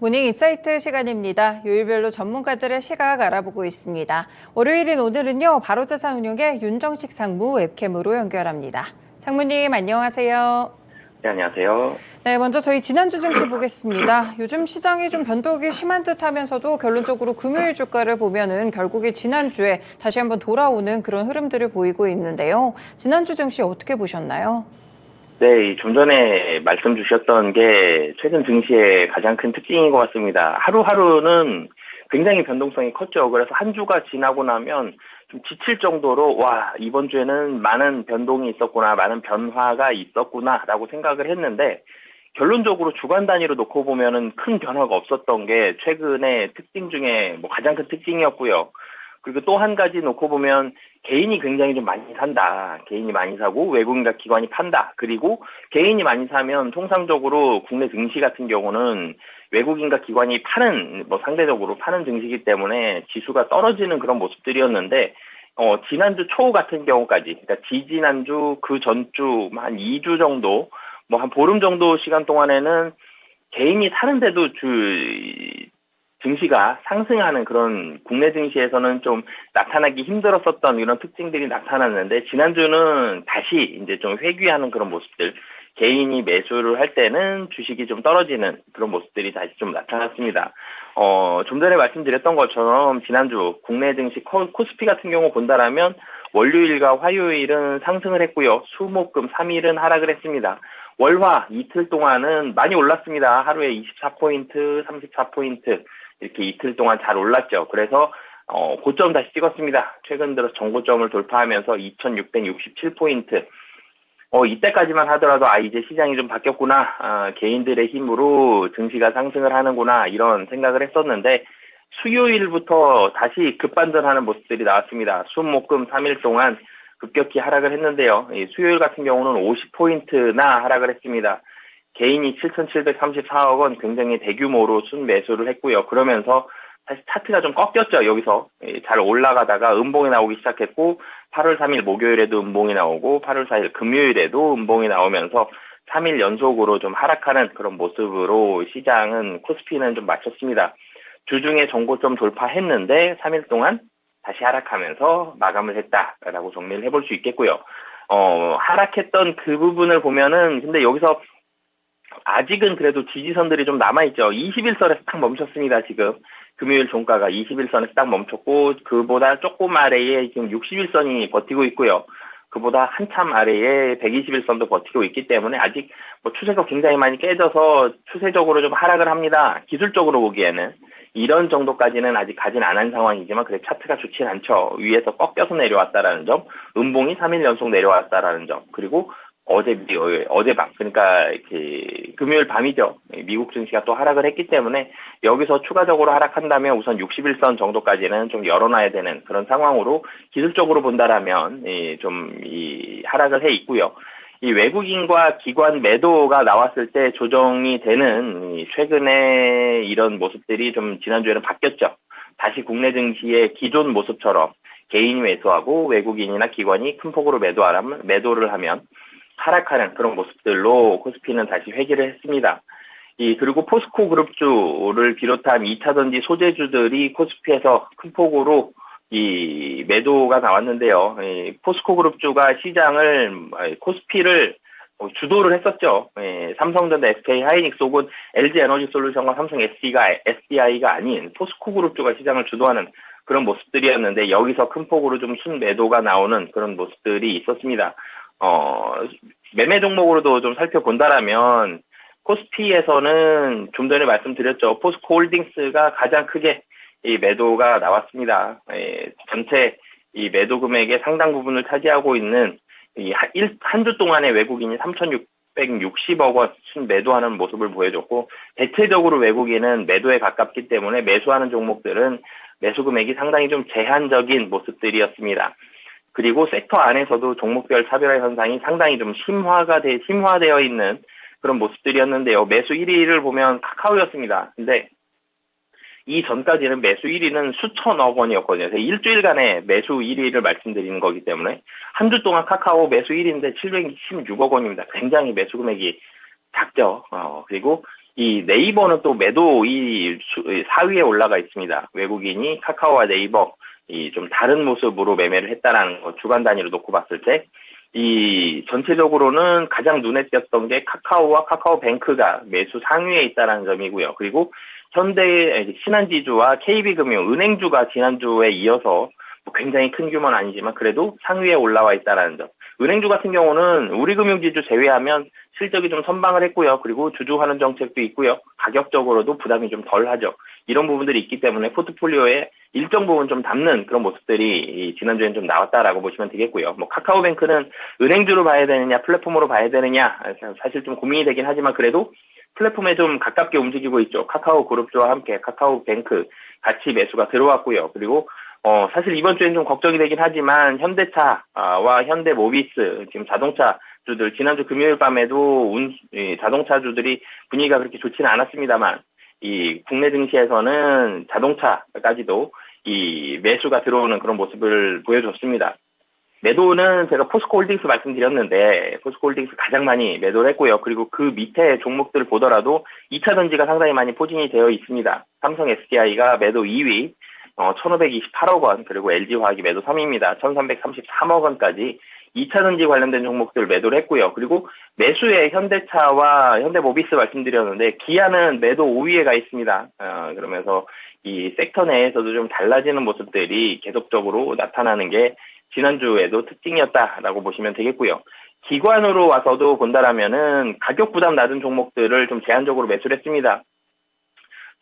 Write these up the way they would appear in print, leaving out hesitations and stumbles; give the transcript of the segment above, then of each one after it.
모닝 인사이트 시간입니다. 요일별로 전문가들의 시각 알아보고 있습니다. 월요일인 오늘은요, 바로자산운용의 윤정식 상무 웹캠으로 연결합니다. 상무님 안녕하세요. 네, 안녕하세요. 네, 먼저 저희 지난주 증시 보겠습니다. 요즘 시장이 좀 변동이 심한 듯 하면서도 결론적으로 금요일 주가를 보면은 결국에 지난주에 다시 한번 돌아오는 그런 흐름들을 보이고 있는데요. 지난주 증시 어떻게 보셨나요? 네, 좀 전에 말씀 주셨던 게 최근 증시의 가장 큰 특징인 것 같습니다. 하루하루는 굉장히 변동성이 컸죠. 그래서 한 주가 지나고 나면 좀 지칠 정도로, 와, 이번 주에는 많은 변동이 있었구나, 많은 변화가 있었구나라고 생각을 했는데, 결론적으로 주간 단위로 놓고 보면은 큰 변화가 없었던 게 최근의 특징 중에 뭐 가장 큰 특징이었고요. 그리고 또 한 가지 놓고 보면 개인이 굉장히 좀 많이 산다. 개인이 많이 사고 외국인과 기관이 판다. 그리고 개인이 많이 사면 통상적으로 국내 증시 같은 경우는 외국인과 기관이 파는, 뭐 상대적으로 파는 증시이기 때문에 지수가 떨어지는 그런 모습들이었는데, 지난주 초 같은 경우까지, 그러니까 지지난주 그 전주 한 2주 정도, 뭐 한 보름 정도 시간 동안에는 개인이 사는데도 증시가 상승하는 그런 국내 증시에서는 좀 나타나기 힘들었었던 이런 특징들이 나타났는데, 지난주는 다시 이제 좀 회귀하는 그런 모습들, 개인이 매수를 할 때는 주식이 좀 떨어지는 그런 모습들이 다시 좀 나타났습니다. 좀 전에 말씀드렸던 것처럼 지난주 국내 증시 코스피 같은 경우 본다라면 월요일과 화요일은 상승을 했고요. 수목금 3일은 하락을 했습니다. 월화 이틀 동안은 많이 올랐습니다. 하루에 24포인트, 34포인트 이렇게 이틀 동안 잘 올랐죠. 그래서 고점 다시 찍었습니다. 최근 들어 정고점을 돌파하면서 2667포인트. 이때까지만 하더라도 이제 시장이 좀 바뀌었구나. 개인들의 힘으로 증시가 상승을 하는구나. 이런 생각을 했었는데, 수요일부터 다시 급반전하는 모습들이 나왔습니다. 수목금 3일 동안 급격히 하락을 했는데요. 수요일 같은 경우는 50포인트나 하락을 했습니다. 개인이 7,734억 원 굉장히 대규모로 순매수를 했고요. 그러면서 사실 차트가 좀 꺾였죠. 여기서 잘 올라가다가 음봉이 나오기 시작했고, 8월 3일 목요일에도 음봉이 나오고 8월 4일 금요일에도 음봉이 나오면서 3일 연속으로 좀 하락하는 그런 모습으로 시장은, 코스피는 좀 마쳤습니다. 주중에 정고점 돌파했는데 3일 동안 다시 하락하면서 마감을 했다라고 정리를 해볼 수 있겠고요. 하락했던 그 부분을 보면은, 근데 여기서 아직은 그래도 지지선들이 좀 남아있죠. 21선에서 딱 멈췄습니다, 지금. 금요일 종가가 21선에서 딱 멈췄고, 그보다 조금 아래에 지금 61선이 버티고 있고요. 그보다 한참 아래에 121선도 버티고 있기 때문에 아직 뭐 추세가 굉장히 많이 깨져서 추세적으로 좀 하락을 합니다. 기술적으로 보기에는. 이런 정도까지는 아직 가진 않은 상황이지만, 그래 차트가 좋진 않죠. 위에서 꺾여서 내려왔다라는 점, 음봉이 3일 연속 내려왔다라는 점, 그리고 어제밤, 그러니까 금요일 밤이죠. 미국 증시가 또 하락을 했기 때문에 여기서 추가적으로 하락한다면 우선 61선 정도까지는 좀 열어놔야 되는 그런 상황으로, 기술적으로 본다라면 좀 하락을 해 있고요. 이 외국인과 기관 매도가 나왔을 때 조정이 되는 최근에 이런 모습들이 좀 지난주에는 바뀌었죠. 다시 국내 증시의 기존 모습처럼 개인이 매수하고 외국인이나 기관이 큰 폭으로 매도를 하면 하락하는 그런 모습들로 코스피는 다시 회귀를 했습니다. 그리고 포스코 그룹주를 비롯한 2차전지 소재주들이 코스피에서 큰 폭으로 매도가 나왔는데요. 포스코 그룹주가 코스피를 주도를 했었죠. 삼성전자, SK 하이닉스 혹은 LG 에너지 솔루션과 삼성 SDI가 아닌 포스코 그룹주가 시장을 주도하는 그런 모습들이었는데, 여기서 큰 폭으로 좀 순매도가 나오는 그런 모습들이 있었습니다. 매매 종목으로도 좀 살펴본다라면, 코스피에서는 좀 전에 말씀드렸죠. 포스코 홀딩스가 가장 크게 이 매도가 나왔습니다. 전체 이 매도 금액의 상당 부분을 차지하고 있는 한 주 동안의 외국인이 3,660억 원 매도하는 모습을 보여줬고, 대체적으로 외국인은 매도에 가깝기 때문에 매수하는 종목들은 매수 금액이 상당히 좀 제한적인 모습들이었습니다. 그리고 섹터 안에서도 종목별 차별화 현상이 상당히 좀 심화되어 있는 그런 모습들이었는데요. 매수 1위를 보면 카카오였습니다. 근데 이 전까지는 매수 1위는 수천억 원이었거든요. 그래서 일주일간의 매수 1위를 말씀드리는 거기 때문에 한 주 동안 카카오 매수 1위인데 716억 원입니다. 굉장히 매수 금액이 작죠. 그리고 이 네이버는 또 매도 4위에 올라가 있습니다. 외국인이 카카오와 네이버 이 좀 다른 모습으로 매매를 했다라는 거 주간 단위로 놓고 봤을 때 이 전체적으로는 가장 눈에 띄었던 게 카카오와 카카오뱅크가 매수 상위에 있다는 점이고요. 그리고 현대 신한지주와 KB금융, 은행주가 지난주에 이어서 뭐 굉장히 큰 규모는 아니지만 그래도 상위에 올라와 있다는 점. 은행주 같은 경우는 우리금융지주 제외하면 실적이 좀 선방을 했고요. 그리고 주주환원 정책도 있고요. 가격적으로도 부담이 좀 덜하죠. 이런 부분들이 있기 때문에 포트폴리오에 일정 부분 좀 담는 그런 모습들이 지난주에는 좀 나왔다라고 보시면 되겠고요. 뭐 카카오뱅크는 은행주로 봐야 되느냐, 플랫폼으로 봐야 되느냐, 사실 좀 고민이 되긴 하지만 그래도 플랫폼에 좀 가깝게 움직이고 있죠. 카카오 그룹주와 함께 카카오뱅크 같이 매수가 들어왔고요. 그리고 사실 이번 주엔 좀 걱정이 되긴 하지만 현대차와 현대모비스 지금 자동차주들 지난주 금요일 밤에도 자동차주들이 분위기가 그렇게 좋지는 않았습니다만 이 국내 증시에서는 자동차까지도 이 매수가 들어오는 그런 모습을 보여줬습니다. 매도는 제가 포스코홀딩스 말씀드렸는데 포스코홀딩스 가장 많이 매도를 했고요. 그리고 그 밑에 종목들을 보더라도 2차 전지가 상당히 많이 포진이 되어 있습니다. 삼성 SDI가 매도 2위 1,528억 원, 그리고 LG화학이 매도 3위입니다. 1,333억 원까지 2차 전지 관련된 종목들 매도를 했고요. 그리고 매수에 현대차와 현대모비스 말씀드렸는데 기아는 매도 5위에 가 있습니다. 그러면서 이 섹터 내에서도 좀 달라지는 모습들이 계속적으로 나타나는 게 지난주에도 특징이었다라고 보시면 되겠고요. 기관으로 와서도 본다라면은 가격 부담 낮은 종목들을 좀 제한적으로 매수를 했습니다.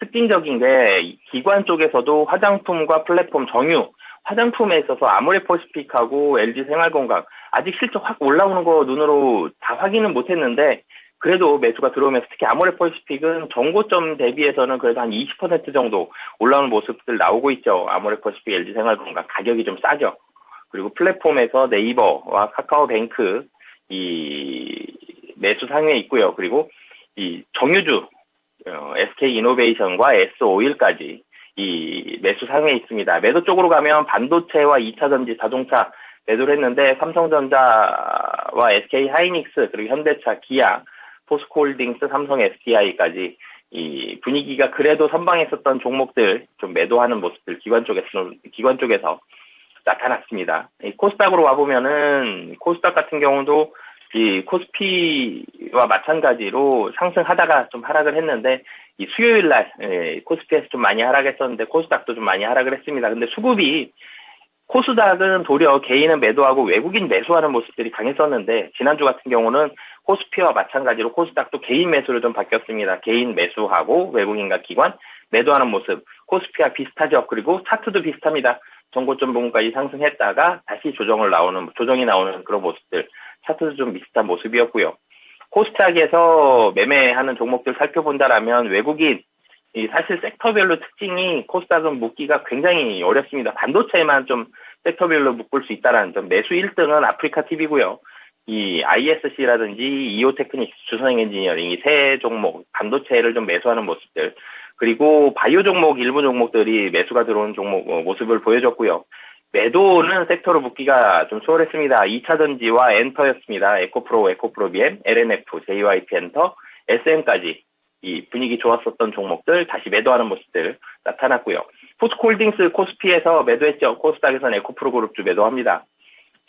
특징적인 게 기관 쪽에서도 화장품과 플랫폼 정유, 화장품에 있어서 아모레퍼시픽하고 LG생활건강 아직 실적 확 올라오는 거 눈으로 다 확인은 못했는데 그래도 매수가 들어오면서 특히 아모레퍼시픽은 정고점 대비해서는 그래도 한 20% 정도 올라오는 모습들 나오고 있죠. 아모레퍼시픽, LG생활건강 가격이 좀 싸죠. 그리고 플랫폼에서 네이버와 카카오뱅크 이 매수 상위에 있고요. 그리고 이 정유주 SK이노베이션과 S오일까지 이 매수 상위에 있습니다. 매도 쪽으로 가면 반도체와 2차 전지 자동차 매도를 했는데 삼성전자와 SK하이닉스 그리고 현대차, 기아, 포스코홀딩스, 삼성 SDI까지 이 분위기가 그래도 선방했었던 종목들 좀 매도하는 모습들 기관 쪽에서 나타났습니다. 이 코스닥으로 와보면은 코스닥 같은 경우도 이 코스피와 마찬가지로 상승하다가 좀 하락을 했는데 이 수요일 날 코스피에서 좀 많이 하락했었는데 코스닥도 좀 많이 하락을 했습니다. 근데 수급이 코스닥은 도리어 개인은 매도하고 외국인 매수하는 모습들이 강했었는데 지난주 같은 경우는 코스피와 마찬가지로 코스닥도 개인 매수로 좀 바뀌었습니다. 개인 매수하고 외국인과 기관 매도하는 모습 코스피와 비슷하죠. 그리고 차트도 비슷합니다. 정고점 부분까지 상승했다가 다시 조정이 나오는 그런 모습들 차트도 좀 비슷한 모습이었고요. 코스닥에서 매매하는 종목들 살펴본다라면 외국인 사실 섹터별로 특징이 코스닥은 묶기가 굉장히 어렵습니다. 반도체만 좀 섹터별로 묶을 수 있다라는 점. 매수 1등은 아프리카 TV고요. 이 ISC라든지 이오테크닉스, 주성 엔지니어링 이 세 종목 반도체를 좀 매수하는 모습들. 그리고 바이오 종목 일부 종목들이 매수가 들어온 종목 모습을 보여줬고요. 매도는 섹터로 묶기가 좀 수월했습니다. 2차 전지와 엔터였습니다. 에코프로 BM, LNF, JYP 엔터, SM까지 이 분위기 좋았었던 종목들 다시 매도하는 모습들 나타났고요. 포스코홀딩스 코스피에서 매도했죠. 코스닥에서는 에코프로 그룹주 매도합니다.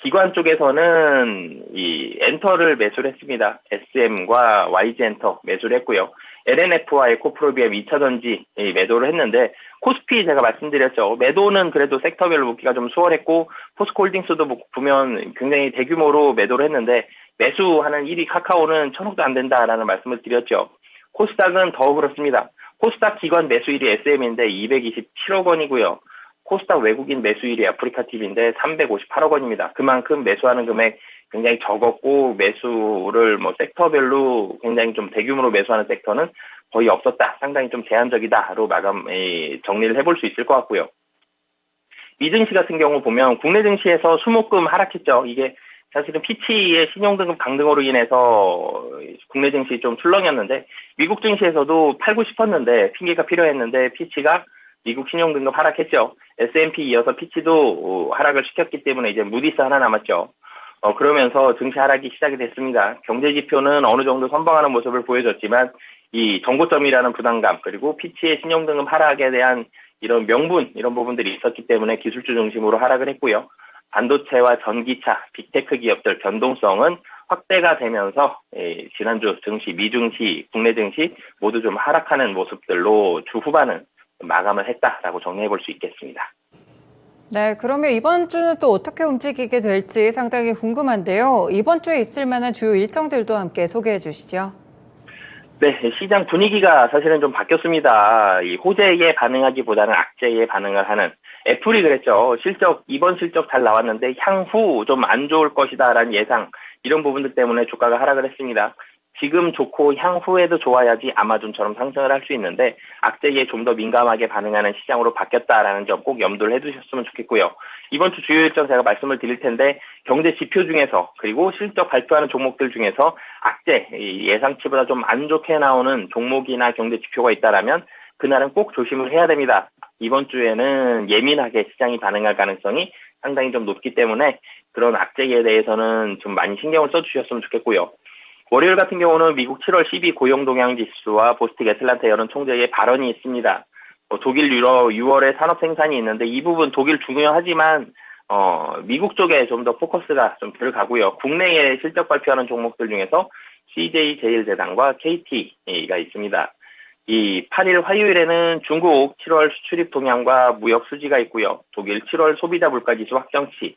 기관 쪽에서는 이 엔터를 매수를 했습니다. SM과 YG 엔터 매수를 했고요. LNF와 에코프로비엠 2차 전지 매도를 했는데 코스피 제가 말씀드렸죠. 매도는 그래도 섹터별로 묶기가 좀 수월했고 포스코홀딩스도 보면 굉장히 대규모로 매도를 했는데 매수하는 1위 카카오는 1,000억도 안 된다라는 말씀을 드렸죠. 코스닥은 더 그렇습니다. 코스닥 기관 매수 1위 SM인데 227억 원이고요. 코스닥 외국인 매수 1위 아프리카 TV인데 358억 원입니다. 그만큼 매수하는 금액 굉장히 적었고 매수를 섹터별로 굉장히 좀 대규모로 매수하는 섹터는 거의 없었다. 상당히 좀 제한적이다로 정리를 해볼 수 있을 것 같고요. 미증시 같은 경우 보면 국내 증시에서 수목금 하락했죠. 이게 사실은 피치의 신용등급 강등으로 인해서 국내 증시 좀 출렁였는데 미국 증시에서도 팔고 싶었는데 핑계가 필요했는데 피치가 미국 신용등급 하락했죠. S&P 이어서 피치도 하락을 시켰기 때문에 이제 무디스 하나 남았죠. 그러면서 증시 하락이 시작이 됐습니다. 경제지표는 어느 정도 선방하는 모습을 보여줬지만 이 정고점이라는 부담감 그리고 피치의 신용등급 하락에 대한 이런 명분 이런 부분들이 있었기 때문에 기술주 중심으로 하락을 했고요. 반도체와 전기차, 빅테크 기업들 변동성은 확대가 되면서 지난주 증시, 미증시, 국내 증시 모두 좀 하락하는 모습들로 주 후반은 마감을 했다라고 정리해 볼 수 있겠습니다. 네, 그러면 이번 주는 또 어떻게 움직이게 될지 상당히 궁금한데요. 이번 주에 있을 만한 주요 일정들도 함께 소개해 주시죠. 네, 시장 분위기가 사실은 좀 바뀌었습니다. 이 호재에 반응하기보다는 악재에 반응을 하는 애플이 그랬죠. 이번 실적 잘 나왔는데 향후 좀 안 좋을 것이다라는 예상 이런 부분들 때문에 주가가 하락을 했습니다. 지금 좋고 향후에도 좋아야지 아마존처럼 상승을 할 수 있는데 악재에 좀 더 민감하게 반응하는 시장으로 바뀌었다라는 점 꼭 염두를 해두셨으면 좋겠고요. 이번 주 주요 일정 제가 말씀을 드릴 텐데 경제 지표 중에서 그리고 실적 발표하는 종목들 중에서 악재 예상치보다 좀 안 좋게 나오는 종목이나 경제 지표가 있다라면 그날은 꼭 조심을 해야 됩니다. 이번 주에는 예민하게 시장이 반응할 가능성이 상당히 좀 높기 때문에 그런 악재에 대해서는 좀 많이 신경을 써주셨으면 좋겠고요. 월요일 같은 경우는 미국 7월 12 고용동향지수와 보스틱 애틀란타 여론 총재의 발언이 있습니다. 독일 유럽 6월에 산업 생산이 있는데 이 부분 독일 중요하지만 미국 쪽에 좀 더 포커스가 좀 들어가고요. 국내에 실적 발표하는 종목들 중에서 CJ 제일제당과 KT가 있습니다. 이 8일 화요일에는 중국 7월 수출입 동향과 무역 수지가 있고요. 독일 7월 소비자 물가지수 확정치,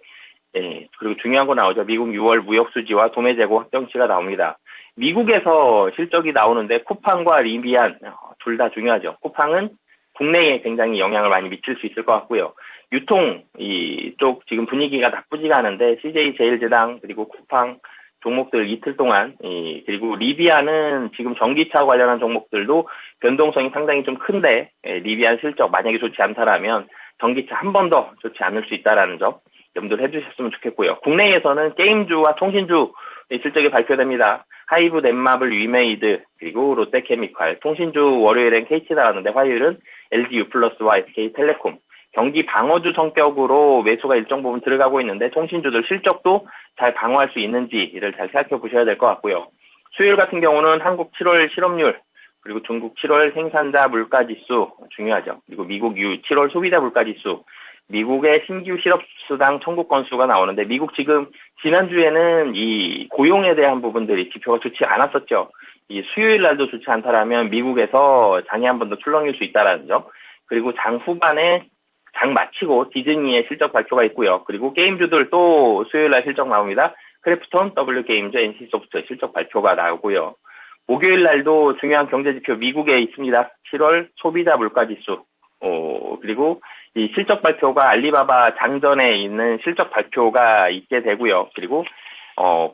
그리고 중요한 거 나오죠. 미국 6월 무역 수지와 도매 재고 확정치가 나옵니다. 미국에서 실적이 나오는데 쿠팡과 리비안 둘 다 중요하죠. 쿠팡은 국내에 굉장히 영향을 많이 미칠 수 있을 것 같고요. 유통 이쪽 지금 분위기가 나쁘지가 않은데 CJ 제일제당 그리고 쿠팡 종목들 이틀 동안 그리고 리비안은 지금 전기차 관련한 종목들도 변동성이 상당히 좀 큰데 리비안 실적 만약에 좋지 않다라면 전기차 한 번 더 좋지 않을 수 있다라는 점 염두를 해주셨으면 좋겠고요. 국내에서는 게임주와 통신주 실적이 발표됩니다. 하이브, 넷마블, 위메이드 그리고 롯데케미칼, 통신주 월요일엔 KT 나왔는데 화요일은 LG U+와 SK텔레콤 경기 방어주 성격으로 매수가 일정 부분 들어가고 있는데 통신주들 실적도 잘 방어할 수 있는지를 잘 살펴보셔야 될 것 같고요. 수요일 같은 경우는 한국 7월 실업률 그리고 중국 7월 생산자 물가지수 중요하죠. 그리고 미국 7월 소비자 물가지수 미국의 신규 실업수당 청구 건수가 나오는데 미국 지금 지난주에는 이 고용에 대한 부분들이 지표가 좋지 않았었죠. 이 수요일 날도 좋지 않다라면 미국에서 장이 한 번 더 출렁일 수 있다라는 점. 그리고 장 후반에 장 마치고 디즈니의 실적 발표가 있고요. 그리고 게임주들 또 수요일 날 실적 나옵니다. 크래프톤, W게임즈, NC소프트 실적 발표가 나오고요. 목요일 날도 중요한 경제 지표 미국에 있습니다. 7월 소비자 물가지수. 그리고 이 실적 발표가 알리바바 장전에 있는 실적 발표가 있게 되고요. 그리고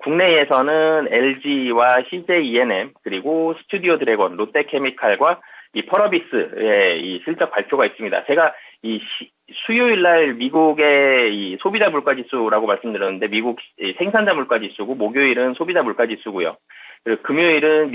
국내에서는 LG와 CJ E&M 그리고 스튜디오 드래곤, 롯데케미칼과 이 펄어비스의 이 실적 발표가 있습니다. 제가 이 수요일 날 미국의 이 소비자 물가지수라고 말씀드렸는데 미국 생산자 물가지수고 목요일은 소비자 물가지수고요. 그리고 금요일은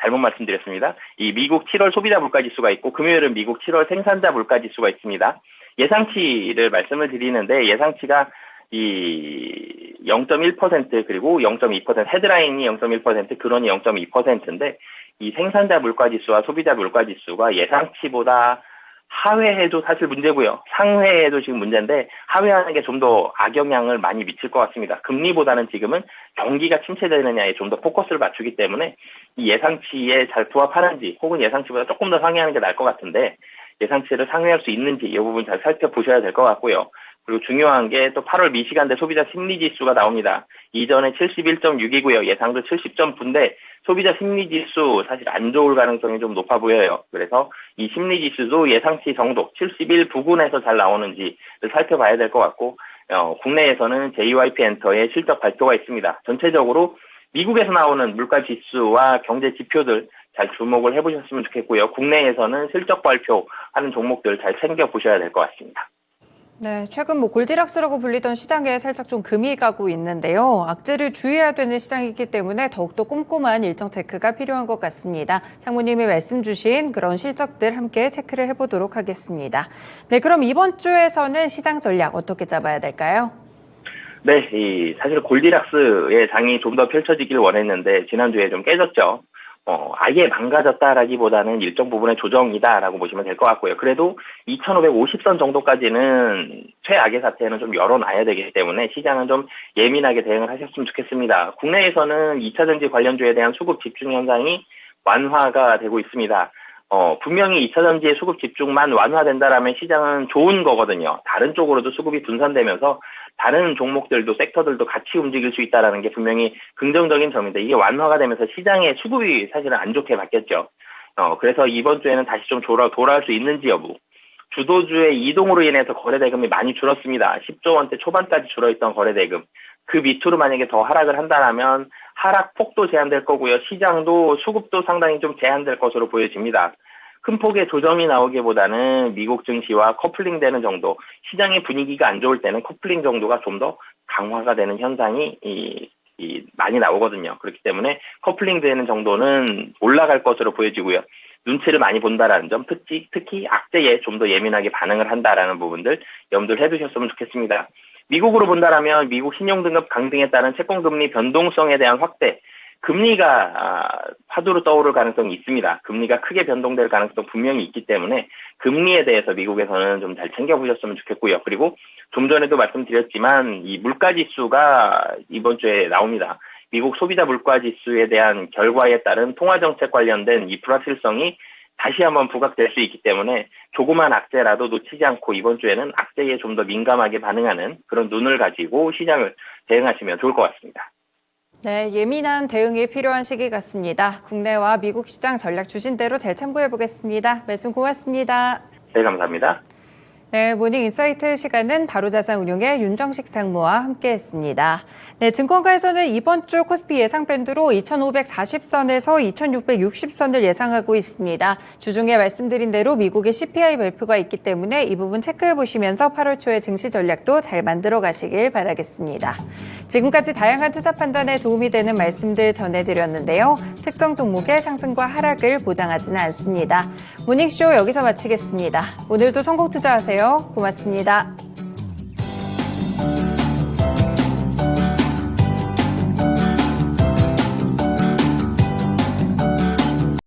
잘못 말씀드렸습니다. 이 미국 7월 소비자 물가지수가 있고 금요일은 미국 7월 생산자 물가지수가 있습니다. 예상치를 말씀을 드리는데 예상치가 이 0.1% 그리고 0.2% 헤드라인이 0.1% 근원이 0.2%인데 이 생산자 물가지수와 소비자 물가지수가 예상치보다 하회해도 사실 문제고요. 상회해도 지금 문제인데 하회하는 게 좀 더 악영향을 많이 미칠 것 같습니다. 금리보다는 지금은 경기가 침체되느냐에 좀 더 포커스를 맞추기 때문에 이 예상치에 잘 부합하는지 혹은 예상치보다 조금 더 상회하는 게 나을 것 같은데 예상치를 상회할 수 있는지 이 부분 잘 살펴보셔야 될 것 같고요. 그리고 중요한 게 또 8월 미시간대 소비자 심리지수가 나옵니다. 이전에 71.6이고요. 예상도 70.9인데 소비자 심리지수 사실 안 좋을 가능성이 좀 높아 보여요. 그래서 이 심리지수도 예상치 정도 71 부근에서 잘 나오는지를 살펴봐야 될 것 같고 국내에서는 JYP 엔터의 실적 발표가 있습니다. 전체적으로 미국에서 나오는 물가지수와 경제 지표들 잘 주목을 해보셨으면 좋겠고요. 국내에서는 실적 발표하는 종목들 잘 챙겨보셔야 될 것 같습니다. 네, 최근 골디락스라고 불리던 시장에 살짝 좀 금이 가고 있는데요. 악재를 주의해야 되는 시장이기 때문에 더욱더 꼼꼼한 일정 체크가 필요한 것 같습니다. 상무님이 말씀 주신 그런 실적들 함께 체크를 해보도록 하겠습니다. 네, 그럼 이번 주에서는 시장 전략 어떻게 잡아야 될까요? 네, 사실 골디락스의 장이 좀 더 펼쳐지길 원했는데 지난주에 좀 깨졌죠. 아예 망가졌다라기보다는 일정 부분의 조정이다라고 보시면 될 것 같고요. 그래도 2,550선 정도까지는 최악의 사태는 좀 열어놔야 되기 때문에 시장은 좀 예민하게 대응을 하셨으면 좋겠습니다. 국내에서는 2차전지 관련주에 대한 수급 집중 현상이 완화가 되고 있습니다. 분명히 2차전지의 수급 집중만 완화된다라면 시장은 좋은 거거든요. 다른 쪽으로도 수급이 분산되면서 다른 종목들도 섹터들도 같이 움직일 수 있다는 게 분명히 긍정적인 점인데 이게 완화가 되면서 시장의 수급이 사실은 안 좋게 바뀌었죠. 그래서 이번 주에는 다시 좀 돌아올 수 있는지 여부. 주도주의 이동으로 인해서 거래대금이 많이 줄었습니다. 10조 원대 초반까지 줄어있던 거래대금. 그 밑으로 만약에 더 하락을 한다면 하락폭도 제한될 거고요. 시장도 수급도 상당히 좀 제한될 것으로 보여집니다. 큰 폭의 조정이 나오기보다는 미국 증시와 커플링되는 정도, 시장의 분위기가 안 좋을 때는 커플링 정도가 좀 더 강화가 되는 현상이 많이 나오거든요. 그렇기 때문에 커플링 되는 정도는 올라갈 것으로 보여지고요. 눈치를 많이 본다라는 점, 특히 악재에 좀 더 예민하게 반응을 한다라는 부분들 염두를 해두셨으면 좋겠습니다. 미국으로 본다라면 미국 신용등급 강등에 따른 채권금리 변동성에 대한 확대, 금리가 화두로 떠오를 가능성이 있습니다. 금리가 크게 변동될 가능성 분명히 있기 때문에 금리에 대해서 미국에서는 좀 잘 챙겨보셨으면 좋겠고요. 그리고 좀 전에도 말씀드렸지만 이 물가지수가 이번 주에 나옵니다. 미국 소비자 물가지수에 대한 결과에 따른 통화정책 관련된 이 불확실성이 다시 한번 부각될 수 있기 때문에 조그만 악재라도 놓치지 않고 이번 주에는 악재에 좀 더 민감하게 반응하는 그런 눈을 가지고 시장을 대응하시면 좋을 것 같습니다. 네, 예민한 대응이 필요한 시기 같습니다. 국내와 미국 시장 전략 주신 대로 잘 참고해 보겠습니다. 말씀 고맙습니다. 네, 감사합니다. 네, 모닝 인사이트 시간은 바로자산운용의 윤정식 상무와 함께했습니다. 네, 증권가에서는 이번 주 코스피 예상 밴드로 2,540선에서 2,660선을 예상하고 있습니다. 주중에 말씀드린 대로 미국의 CPI 발표가 있기 때문에 이 부분 체크해 보시면서 8월 초에 증시 전략도 잘 만들어 가시길 바라겠습니다. 지금까지 다양한 투자 판단에 도움이 되는 말씀들 전해드렸는데요. 특정 종목의 상승과 하락을 보장하지는 않습니다. 모닝쇼 여기서 마치겠습니다. 오늘도 성공 투자하세요. 고맙습니다.